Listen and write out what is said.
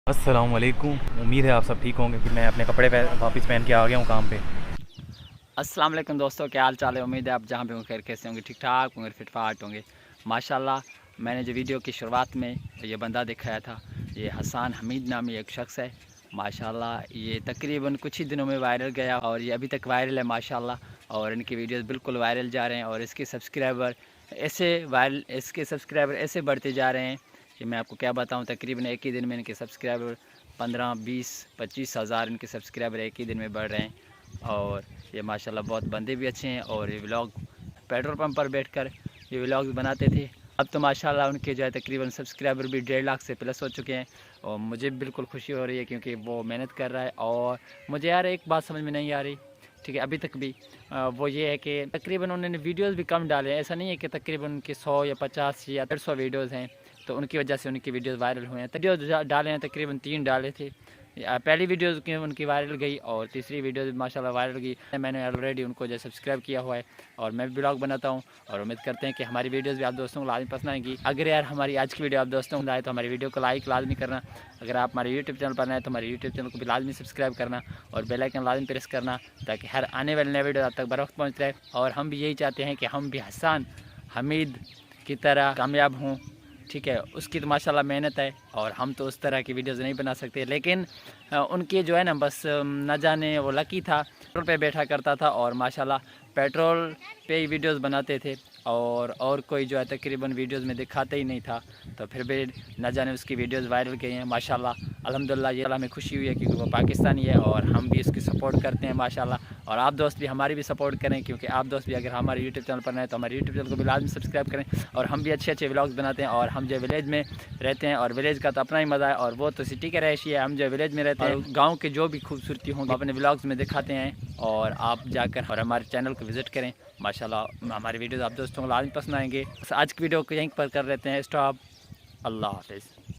अस्सलाम वालेकुम। उम्मीद है आप सब ठीक होंगे कि मैं अपने कपड़े वापस पहन के आ गया हूँ काम पे। अस्सलाम वालेकुम दोस्तों, क्या हाल चाल है। उम्मीद है आप जहाँ भी होंगे खैर कैसे होंगे, ठीक ठाक होंगे, फिट फाट होंगे। माशाल्लाह, मैंने जो वीडियो की शुरुआत में ये बंदा दिखाया था, ये हसन हमीद नामी एक शख्स है। माशाल्लाह, ये तकरीबन कुछ ही दिनों में वायरल गया और ये अभी तक वायरल है माशाल्लाह। और इनकी वीडियोस बिल्कुल वायरल जा रहे हैं और इसके सब्सक्राइबर ऐसे बढ़ते जा रहे हैं कि मैं आपको क्या बताऊँ। तकरीबन एक ही दिन में इनके सब्सक्राइबर 15, 20, 25 हज़ार इनके सब्सक्राइबर एक ही दिन में बढ़ रहे हैं। और ये माशाल्लाह बहुत बंदे भी अच्छे हैं और ये व्लॉग पेट्रोल पंप पर बैठकर ये व्लॉग्स बनाते थे। अब तो माशाल्लाह उनके जो है तकरीबन सब्सक्राइबर भी 1.5 लाख से प्लस हो चुके हैं और मुझे बिल्कुल खुशी हो रही है क्योंकि वो मेहनत कर रहा है। और मुझे यार एक बात समझ में नहीं आ रही, ठीक है, अभी तक भी वो ये है कि तकरीबन उन्होंने वीडियोस भी कम डाले हैं। ऐसा नहीं है कि तकरीबन उनके 100 या 50 या 150 वीडियोज़ हैं तो उनकी वजह से उनकी वीडियोज़ वायरल हुए हैं। वीडियो डाले हैं तकरीबन 3 डाले थे। पहली वीडियोज़ की उनकी वायरल गई और तीसरी वीडियो भी माशाल्लाह वायरल गई। मैंने ऑलरेडी उनको जो सब्सक्राइब किया हुआ है और मैं भी ब्लॉग बनाता हूँ और उम्मीद करते हैं कि हमारी वीडियोज़ भी आप दोस्तों को लाजमी पसंद आएंगी। अगर यार हमारी आज की वीडियो आप दोस्तों को आए तो हमारी वीडियो को लाइक लाजमी करना। अगर आप हमारे यूट्यूब चैनल पर आए तो हमारे यूट्यूब चैनल को भी लाजमी सब्सक्राइब करना और बेल आइकन लाजमी प्रेस करना ताकि हर आने वाली नई वीडियो आप तक बर वक्त पहुँच रहे। और हम भी यही चाहते हैं कि हम भी हसन हमीद की तरह कामयाब हों, ठीक है। उसकी तो माशाल्लाह मेहनत है और हम तो उस तरह की वीडियोज़ नहीं बना सकते, लेकिन उनके जो है ना बस न जाने वो लकी था, पेट्रोल पे बैठा करता था और माशाल्लाह पेट्रोल पे ही वीडियोज़ बनाते थे और कोई जो है तकरीबन वीडियोज़ में दिखाते ही नहीं था। तो फिर भी न जाने उसकी वीडियोज़ वायरल गई हैं माशाल्लाह। अल्हम्दुलिल्लाह ये हमें खुशी हुई है क्योंकि वो पाकिस्तानी है और हम भी इसकी सपोर्ट करते हैं माशाल्लाह। और आप दोस्त भी हमारी भी सपोर्ट करें क्योंकि आप दोस्त भी अगर हमारे यूट्यूब चैनल पर नए तो हमारे यूट्यूब चैनल को भी लाजमी सब्सक्राइब करें। और हम भी अच्छे अच्छे व्लॉग्स बनाते हैं और हम जो विलेज में रहते हैं और विलेज का तो अपना ही मज़ा है और वो तो सिटी के रहिशी है। हम जो विलेज में रहते हैं गाँव के जो भी खूबसूरती होंगी अपने व्लॉग्स में दिखाते हैं और आप जाकर और हमारे चैनल को विज़िट करें। माशाल्लाह हमारी वीडियोज़ आप दोस्तों को लाजमी पसंद आएंगे। आज की वीडियो को यहीं पर कर लेते हैं स्टॉप। अल्लाह हाफ़िज़।